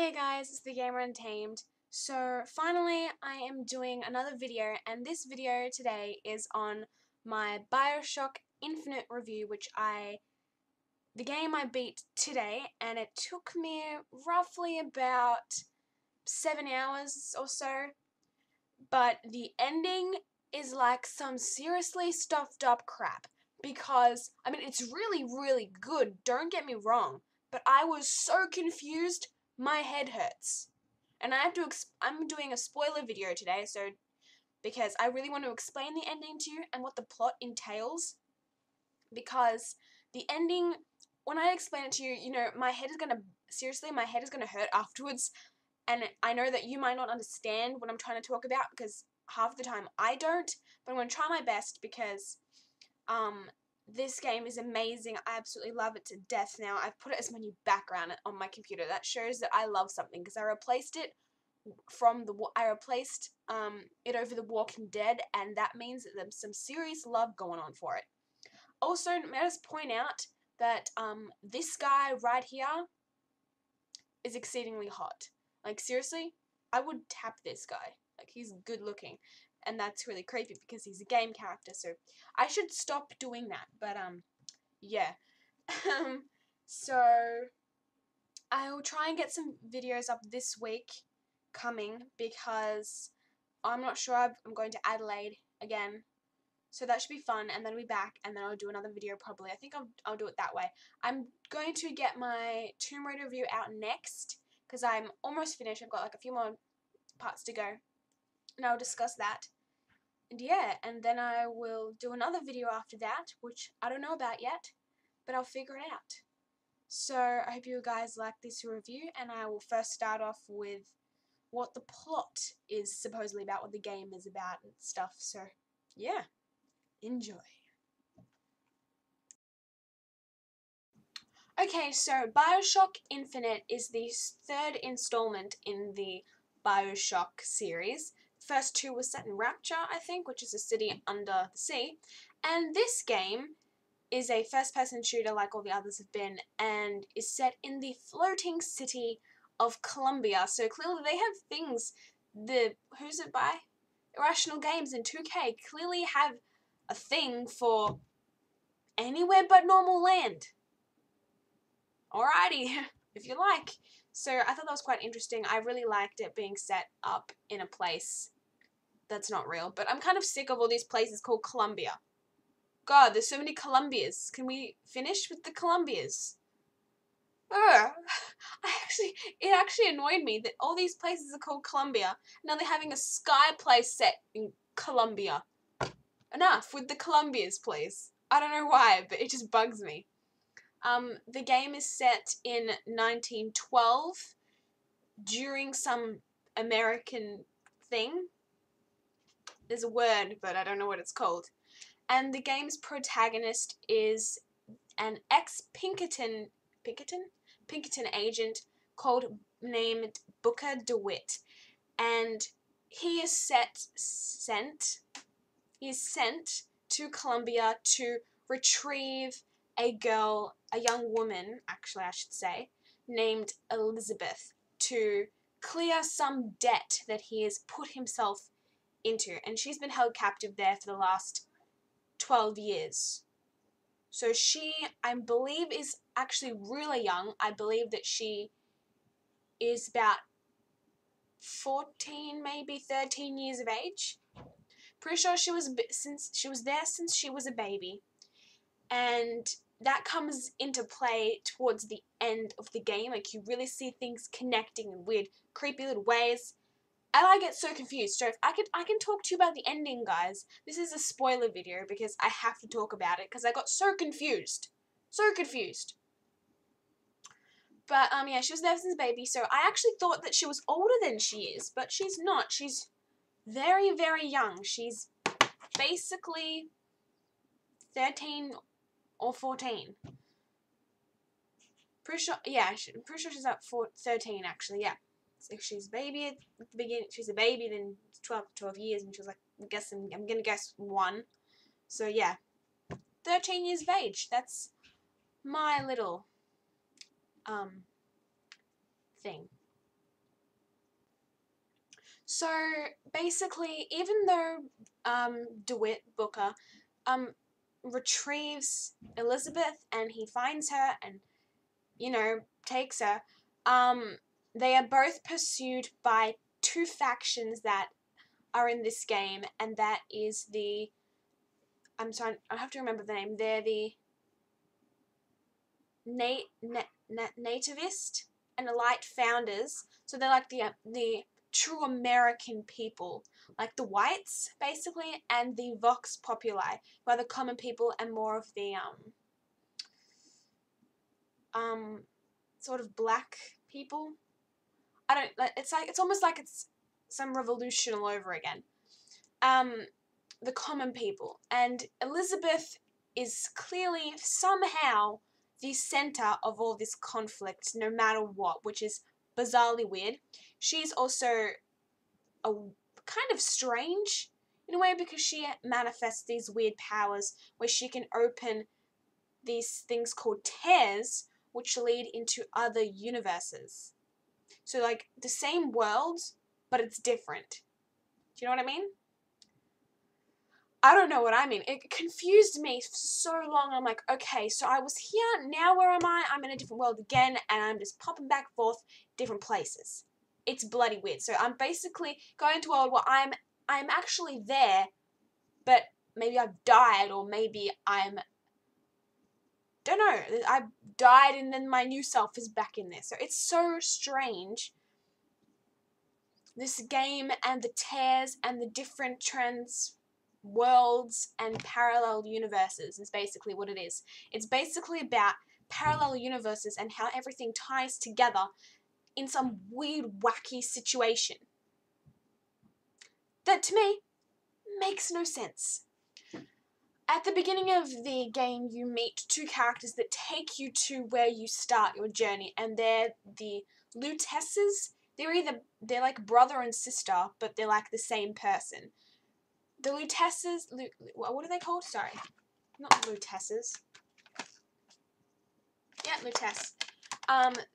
Hey guys, it's the Gamer Untamed. So finally I am doing another video, and this video today is on my Bioshock Infinite review, the game I beat today, and it took me roughly about 7 hours or so, but the ending is like some seriously stuffed up crap, because, I mean, it's really good, don't get me wrong, but I was so confused, my head hurts. And I'm doing a spoiler video today, so, because I really want to explain the ending to you and what the plot entails, because the ending, when I explain it to you, my head is gonna hurt afterwards, and I know that you might not understand what I'm trying to talk about, because half the time I don't, but I'm going to try my best, because this game is amazing. I absolutely love it to death now. I've put it as my new background on my computer. That shows that I love something, because I replaced it it over The Walking Dead, and that means that there's some serious love going on for it. Also, may I just point out that this guy right here is exceedingly hot. Like, seriously, I would tap this guy. Like, he's good looking. And that's really creepy because he's a game character, so I should stop doing that. But, yeah. So, I will try and get some videos up this week coming, because I'm not sure. I'm going to Adelaide again. So that should be fun, and then I'll be back, and then I'll do another video probably. I think I'll do it that way. I'm going to get my Tomb Raider review out next, because I'm almost finished. I've got like a few more parts to go, and I'll discuss that. And yeah, and then I will do another video after that, which I don't know about yet, but I'll figure it out. So I hope you guys like this review, and I will first start off with what the plot is supposedly about, what the game is about and stuff. So yeah, enjoy. Okay, so Bioshock Infinite is the third installment in the Bioshock series. The first two were set in Rapture, I think, which is a city under the sea. And this game is a first-person shooter like all the others have been, and is set in the floating city of Columbia. So clearly they have things, who's it by? Irrational Games and 2K clearly have a thing for anywhere but normal land. Alrighty, if you like. So I thought that was quite interesting. I really liked it being set up in a place that's not real. But I'm kind of sick of all these places called Columbia. God, there's so many Columbias. Can we finish with the Columbias? Ugh. It actually annoyed me that all these places are called Columbia. Now they're having a Sky place set in Columbia. Enough with the Columbias, please. I don't know why, but it just bugs me. The game is set in 1912 during some American thing. There's a word, but I don't know what it's called. And the game's protagonist is an ex-Pinkerton agent named Booker DeWitt, and he is sent to Columbia to retrieve a young woman, actually I should say, named Elizabeth, to clear some debt that he has put himself into, and she's been held captive there for the last 12 years. So she, I believe, is actually really young. I believe that she is about 14, maybe 13 years of age. Pretty sure she was there since she was a baby. And that comes into play towards the end of the game. Like, you really see things connecting in weird, creepy little ways. And I get so confused. So if I can talk to you about the ending, guys. This is a spoiler video because I have to talk about it because I got so confused. So confused. But yeah, she was there since baby. So I actually thought that she was older than she is, but she's not. She's very, very young. She's basically 13 or 14. Pretty sure, yeah, I'm pretty sure she's up 13 actually, yeah. So if she's a baby at the beginning, she's a baby, then 12 years, and she was like, I'm gonna guess 1. So yeah, 13 years of age. That's my little thing. So basically, even though DeWitt Booker retrieves Elizabeth and he finds her and, you know, takes her, they are both pursued by two factions that are in this game, and that is the, I have to remember the name. They're the nativist and elite founders. So they're like the true American people, like the whites basically, and the vox populi, who are the common people and more of the sort of black people. I don't like. It's almost like it's some revolution all over again. The common people, and Elizabeth is clearly somehow the center of all this conflict, no matter what, which is bizarrely weird. She's also a kind of strange in a way because she manifests these weird powers where she can open these things called tears, which lead into other universes. So, like, the same world, but it's different. Do you know what I mean? I don't know what I mean. It confused me for so long. I'm like, okay, so I was here, now where am I? I'm in a different world again, and I'm just popping back and forth different places. It's bloody weird. So I'm basically going to a world where I'm actually there, but maybe I've died, or maybe don't know, I died and then my new self is back in there. So it's so strange. This game and the tears and the different trends, worlds and parallel universes is basically what it is. It's basically about parallel universes and how everything ties together in some weird, wacky situation that to me makes no sense. At the beginning of the game, you meet two characters that take you to where you start your journey, and they're the Lutesses. They're like brother and sister, but they're like the same person. The Lutesses, what are they called? Sorry, not Lutesses. Yeah, Lutess.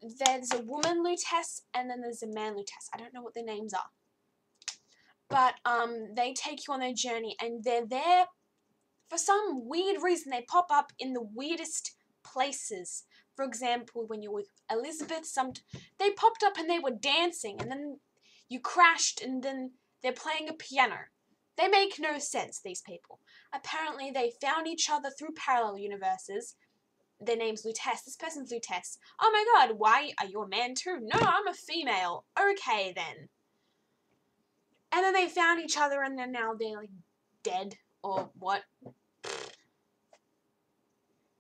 There's a woman Lutess, and then there's a man Lutess. I don't know what their names are, but they take you on their journey, and they're there for some weird reason. They pop up in the weirdest places. For example, when you're with Elizabeth, they popped up and they were dancing, and then you crashed, and then they're playing a piano. They make no sense, these people. Apparently, they found each other through parallel universes. Their name's Lutess. This person's Lutess. Oh my god, why? Are you a man too? No, I'm a female. Okay, then. And then they found each other, and then now they're, like, dead, or what.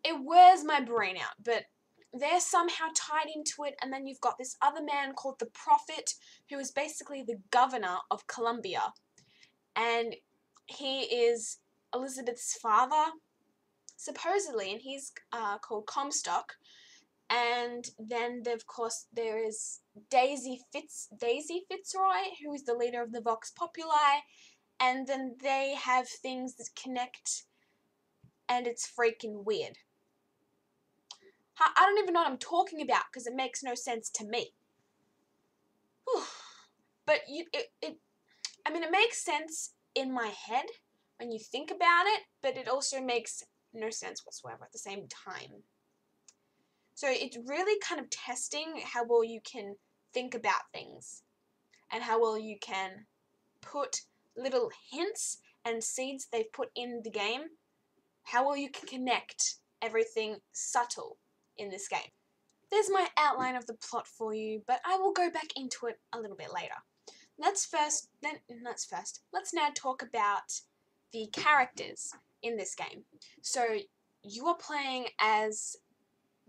It wears my brain out, but they're somehow tied into it, and then you've got this other man called the Prophet, who is basically the governor of Columbia, and he is Elizabeth's father, supposedly, and he's called Comstock. And then, of course, there is Daisy Fitzroy, who is the leader of the Vox Populi, and then they have things that connect, and it's freaking weird. I don't even know what I'm talking about because it makes no sense to me. But it makes sense in my head when you think about it, but it also makes no sense whatsoever at the same time. So it's really kind of testing how well you can think about things and how well you can put little hints and seeds they've put in the game, how well you can connect everything subtle in this game. There's my outline of the plot for you, but I will go back into it a little bit later. Let's now talk about the characters in this game. So you are playing as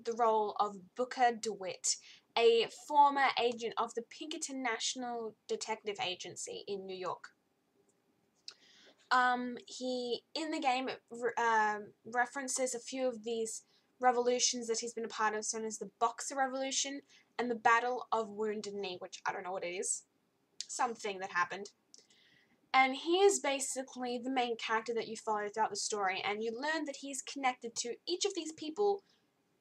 the role of Booker DeWitt, a former agent of the Pinkerton National Detective Agency in New York. He, in the game, references a few of these revolutions that he's been a part of, known as the Boxer Revolution and the Battle of Wounded Knee, which I don't know what it is. Something that happened. And he is basically the main character that you follow throughout the story, and you learn that he's connected to each of these people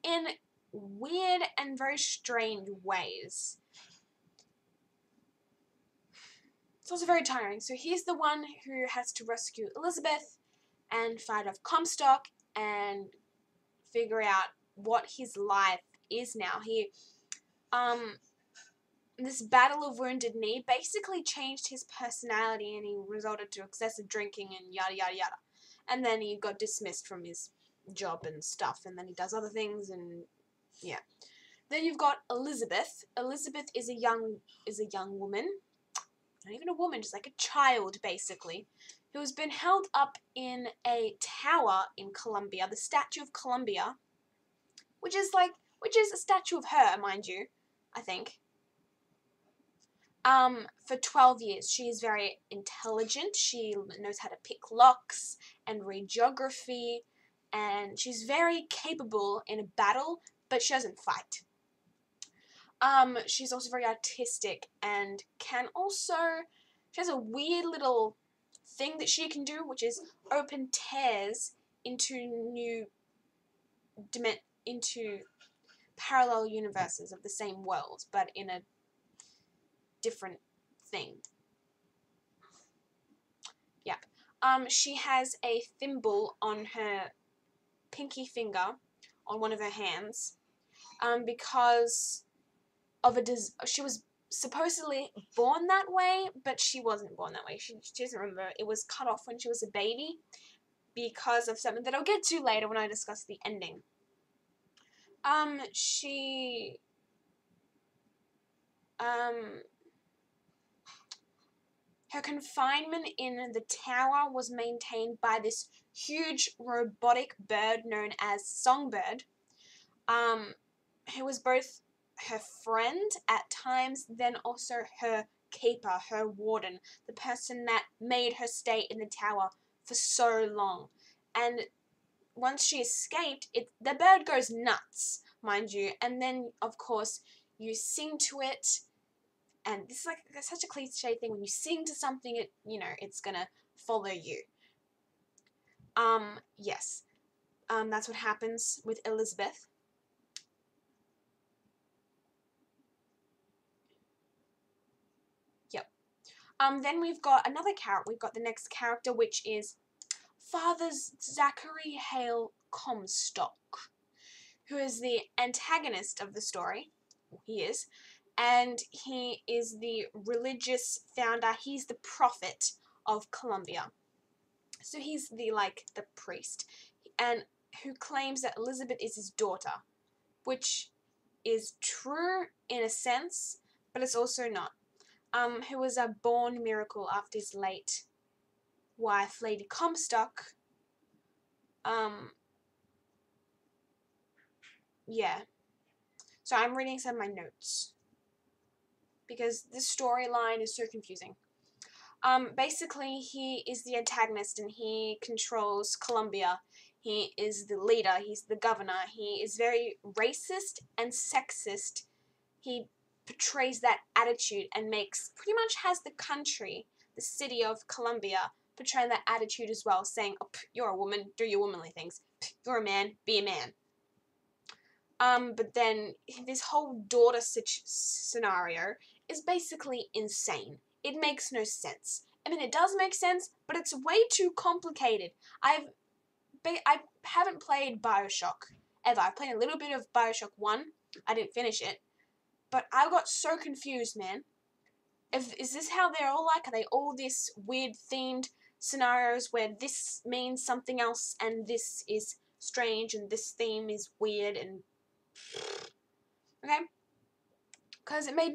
in weird and very strange ways. It's also very tiring. So he's the one who has to rescue Elizabeth and fight off Comstock and figure out what his life is now. This battle of Wounded Knee basically changed his personality, and he resorted to excessive drinking and yada yada yada. And then he got dismissed from his job and stuff, and then he does other things, and yeah. Then you've got Elizabeth. Elizabeth is a young woman, not even a woman, just like a child basically, who has been held up in a tower in Columbia, the Statue of Columbia, which is a statue of her, mind you, I think. For 12 years. She is very intelligent. She knows how to pick locks and read geography, and she's very capable in a battle, but she doesn't fight. She's also very artistic and she has a weird little thing that she can do, which is open tears into into parallel universes of the same world, but in a different thing. Yep. She has a thimble on her pinky finger, on one of her hands, because of she was supposedly born that way, but she wasn't born that way. She doesn't remember. It was cut off when she was a baby because of something that I'll get to later when I discuss the ending. Her confinement in the tower was maintained by this huge robotic bird known as Songbird, who was both her friend at times, then also her keeper, her warden, the person that made her stay in the tower for so long. And once she escaped, the bird goes nuts, mind you, and then, of course, you sing to it. And this is such a cliche thing. When you sing to something, it's gonna follow you. Yes. That's what happens with Elizabeth. Yep. Then we've got another character. We've got the next character, which is Father Zachary Hale Comstock, who is the antagonist of the story. He is. And he is the religious founder. He's the prophet of Columbia. So he's the priest, and who claims that Elizabeth is his daughter, which is true in a sense, but it's also not. Who was a born miracle after his late wife, Lady Comstock. Yeah. So I'm reading some of my notes because this storyline is so confusing. Basically, he is the antagonist and he controls Columbia. He is the leader. He's the governor. He is very racist and sexist. He portrays that attitude and pretty much has the country, the city of Columbia, portraying that attitude as well, saying, oh, you're a woman, do your womanly things. You're a man, be a man. But then this whole daughter scenario is basically insane. It makes no sense. I mean, it does make sense, but it's way too complicated. I haven't played Bioshock ever. I played a little bit of Bioshock 1. I didn't finish it. But I got so confused, man. Is this how they're all like? Are they all this weird themed scenarios where this means something else and this is strange and this theme is weird and... Okay? Because it made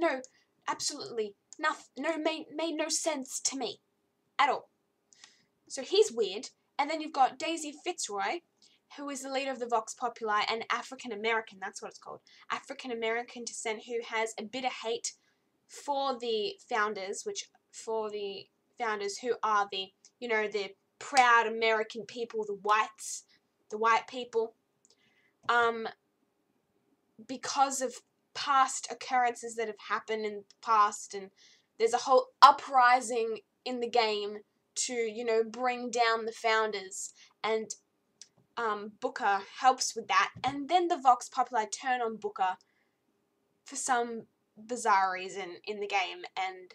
made no sense to me at all. So he's weird, and then you've got Daisy Fitzroy, who is the leader of the Vox Populi, and African American, that's what it's called, African American descent, who has a bit of hate for the founders, who are the proud American people, the white people, because of past occurrences that have happened in the past, and there's a whole uprising in the game to, bring down the founders, and Booker helps with that, and then the Vox Populi turn on Booker for some bizarre reason in the game, and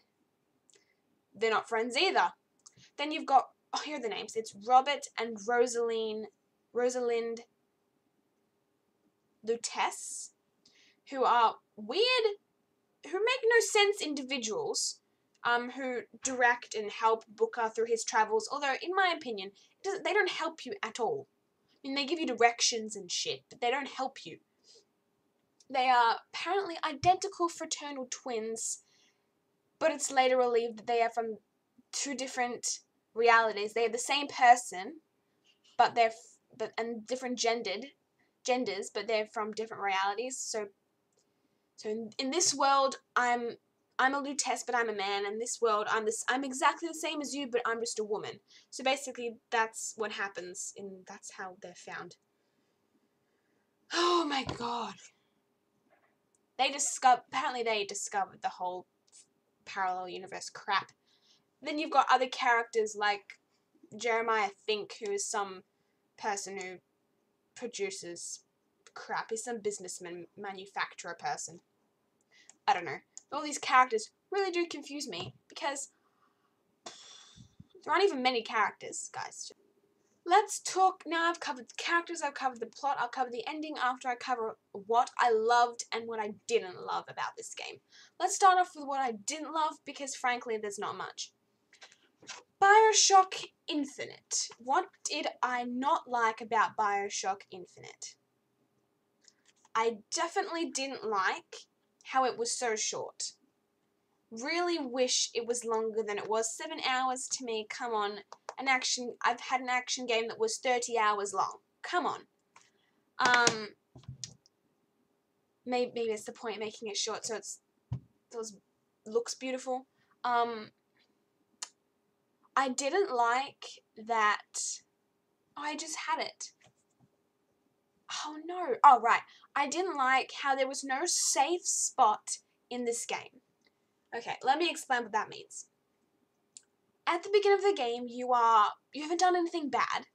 they're not friends either. Then you've got, oh, here are the names. It's Robert and Rosalind Lutece, who are weird, who make no sense individuals, who direct and help Booker through his travels, although, in my opinion, they don't help you at all. I mean, they give you directions and shit, but they don't help you. They are apparently identical fraternal twins, but it's later revealed that they are from two different realities. They are the same person, but and different genders, but they're from different realities. So in this world, I'm a Lutece, but I'm a man. In this world, I'm exactly the same as you, but I'm just a woman. So basically, that's what happens, and that's how they're found. Oh my god. Apparently they discovered the whole parallel universe crap. Then you've got other characters like Jeremiah Fink, who is some person who produces crap. He's some businessman, manufacturer person. I don't know. All these characters really do confuse me because there aren't even many characters, guys. Let's talk, now I've covered the characters, I've covered the plot, I'll cover the ending after I cover what I loved and what I didn't love about this game. Let's start off with what I didn't love, because frankly there's not much. Bioshock Infinite. What did I not like about Bioshock Infinite? I definitely didn't like how it was so short. Really wish it was longer than it was. 7 hours to me, come on. I've had an action game that was 30 hours long. Come on. Maybe it's the point of making it short so it looks beautiful. I didn't like that. Oh, I just had it. Oh no. Oh, right. I didn't like how there was no safe spot in this game. Okay, let me explain what that means. At the beginning of the game, you haven't done anything bad.